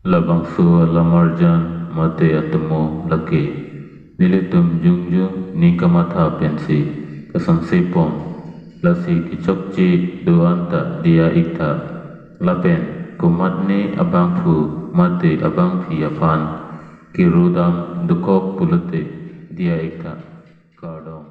labang su lamarjan mate atmo laki nilitum jungjung ni kamatha pensi kasansi pom lasi kichokci duanta dia ikta lapen kumatni abang fu mate abang fiapan kirudam dukok pulute dia ikta kardom.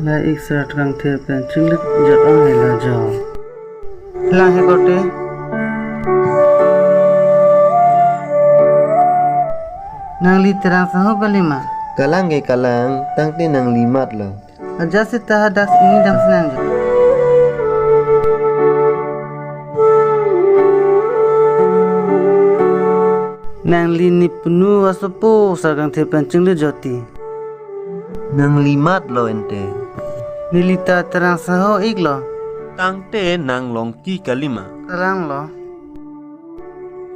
La एक सराट रंग थे पेंसिल जब हम हिला जाओ ला है कोटे Nangli terang saho kalima Kalang ke kalang, tang ti nang limat lo. aja se taha das ini dang senang nangli ni penu wasopo sarang the pencing le joti Nang limat lo ente. nilita terang saho iglo Tang te nang longki kalima. terang lo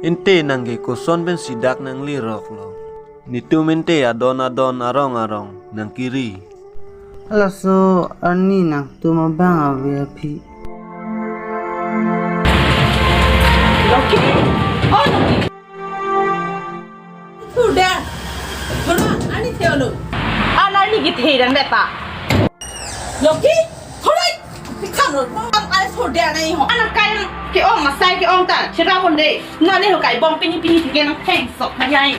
Ente nang ke koson ben sidak nang lirok lo. Nitu mente adon arong nang kiri. alaso ani nang tu mabang api Loki! Oh, Loki! Sudah! Thora, ani theo lo. Ana ni ki thei dang ta. Loki! Thora! Kham lo. Ai sudah nai ho. Ana kai ki ong ma sai ki ong ta. Chira kon de. Na ne ho kai bong pini ti ke nang theng sok na yai.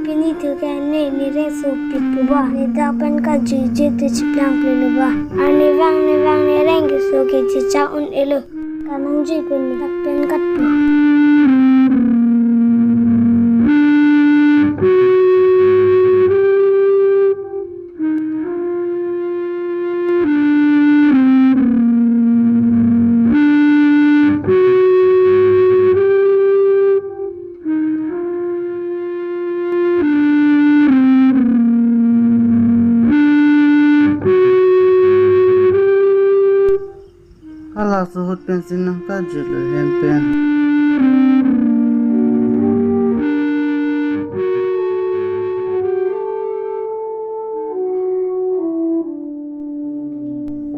Pini tu kan ni reso pipuba ni dapan ka juje tu ciplang peluba ani wang ni reng so ke cica un elo kanang ji kun dapen kat pu ala suhut pensil nang kajul hempen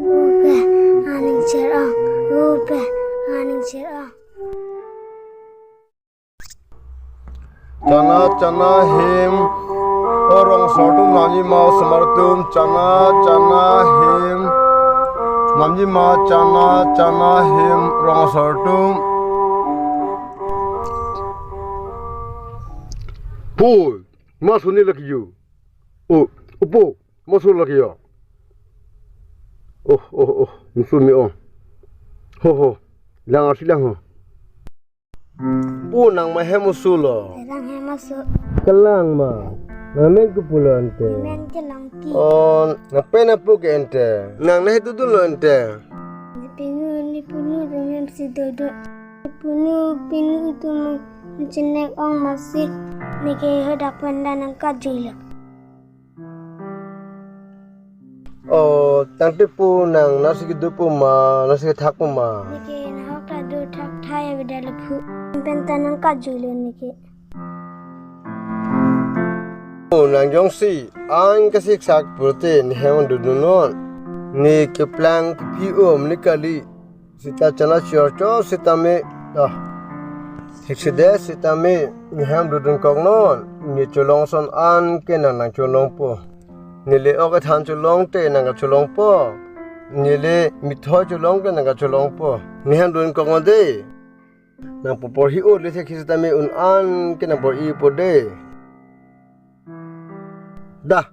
upe aning cerang upe aning cerang Chana him orang sortu nani mau semartum chana him nani mau chana him orang sortum Poi masuk lagi you upo masuk lagi ya oh musuh mi ho lang asilang ho Punang mahemusulo terang he masuk Kalang ma Namen kupulo ante men ke langki Oh Napena puke ente Nang nahi tutulo ente ni punu dengan si dodo pinu itu mencenek ong masih ni ke hadapan dan angkat jila Oh Tangti punang Nasi kidupu ma Nasi kitakpu ma ni ke nak kado tak thai beda lepu pentan angkat jila ni ke Punang jongsi Ang kasih sak purte Ni hewan dudunon Ni keplang kepium ni kali Sita chana chorcho sita me Hikside sita me Ni hewan dudun kognon Ni cholong son an ke nang cholong po Ni le oke than cholong te nang cholong po Ni le mitho cholong ke nang cholong po Ni hewan dudun kognon de Nang popor hi o le se kisita me un an ke nang por i po de Dah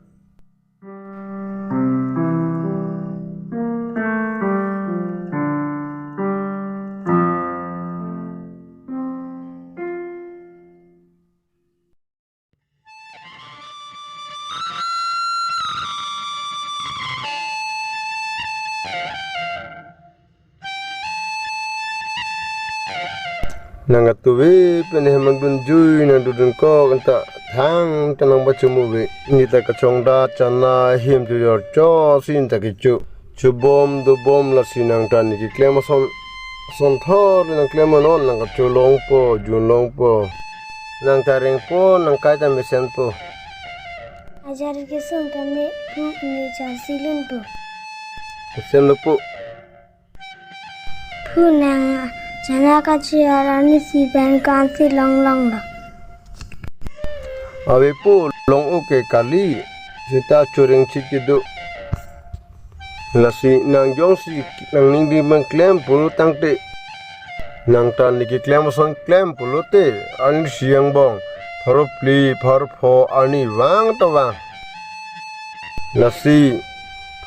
nang atuwe pen hemang dun jui nang dun ko anta thang tanang bachumu be ni ta ka chongda chana him tu yor cho sin ta ki chu bom du bom la sinang tan ni ki klemason son thor nang klemanon nang ka chulong po junlong po nang tareng po nang kai ta mesen po ajar ke sung kami pu ni cha silun pu sen lo po pu nang jana ka chiara ni si ban kan si long long lo awe po long o ke kali sita churing chikidu lasi nang jong si nang ning di mang klem pulu tangte nang tan ni ki klem son klem pulu te an siang bong pharo pli phar pho ani wang to wang lasi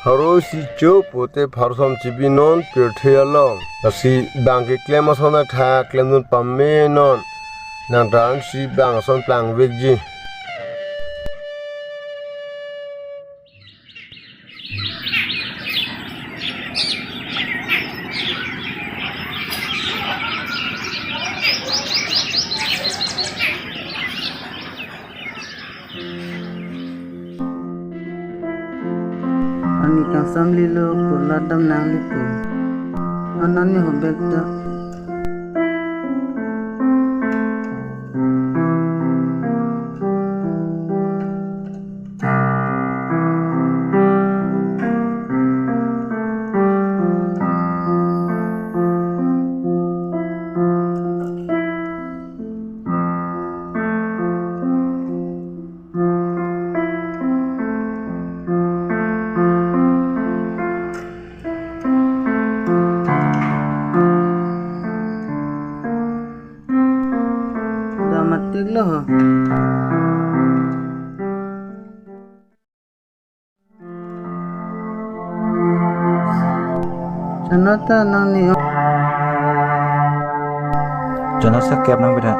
pharo si cho pote phar som chibi non pirthia long lasi bang ki klem son tha klem nun pamme non nang dan si bang son plang vegji Ani kang samli lo pula dam nang lipu. Anani hobek da. Matik lo ho. Janata nang ni Jana sakep nang beda.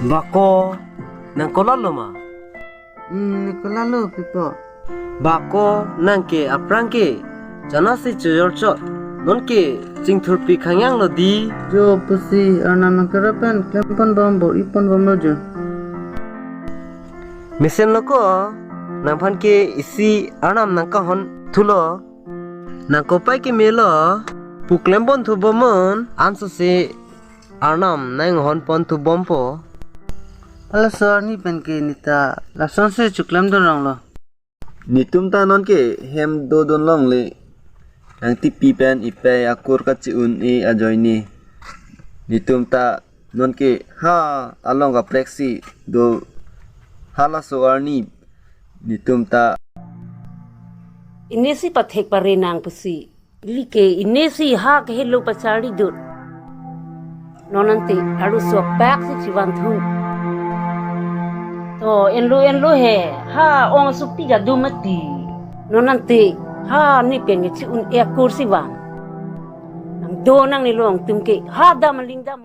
Bako nang kolon lo ma. Nikola lo pipo. Bako nang ke aprang ke jana se chyor chot non ke jingthur pi khangyang lo di Jo pusi anam karapan klempan bombo ipon bombo jo. mesen lo ko nang phan ke isi anam nang ka hon thulo nang ko pai ke melo puklem bon thu bomon anso se anam nang hon pon thu bompo Ala sor ni pen ke nita la son se chuklam don rong lo. Nitum ta non ke hem do don long le ang ti pi pen ipe akur ka chi un e ajoy ni nitum ta non ke ha along ka plexi do hala so arni nitum ta inesi pathek parenang pusi like inesi ha ke helo pachari dut nonante aru so pak si chiwan thu to enlo he ha ong sukti jadu mati nonante ha ni pen chi un e kursi wan nang do nang ni long tumke ha dam lingdam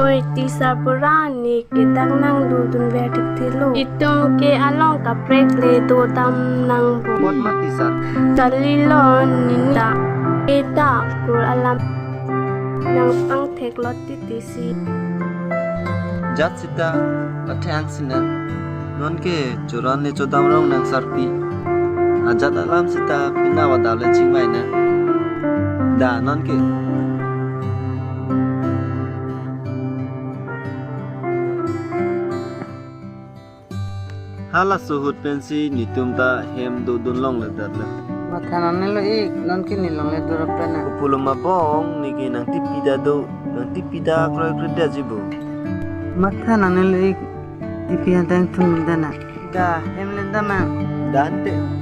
Oi tisa purani ke tang nang dudun vetik tilo itum ke along ka prek le do tam nang bo bot mati sar talilon ninda eta kur alam nang pang thek lot ti tisi jat sita athang sinan non ke choran le chodam rong nang sarpi ajat alam sita pina wa dawle ching mai na da non ke hala suhut pensi nitum ta hem do dun long le dat la Makanan lo ik non ki nilong le dura pena. upuluma bong niki nang tipida do nang tipida kroy kreda jibo Makanan lo ik tipian tang tum dana. Da hem le dama. dante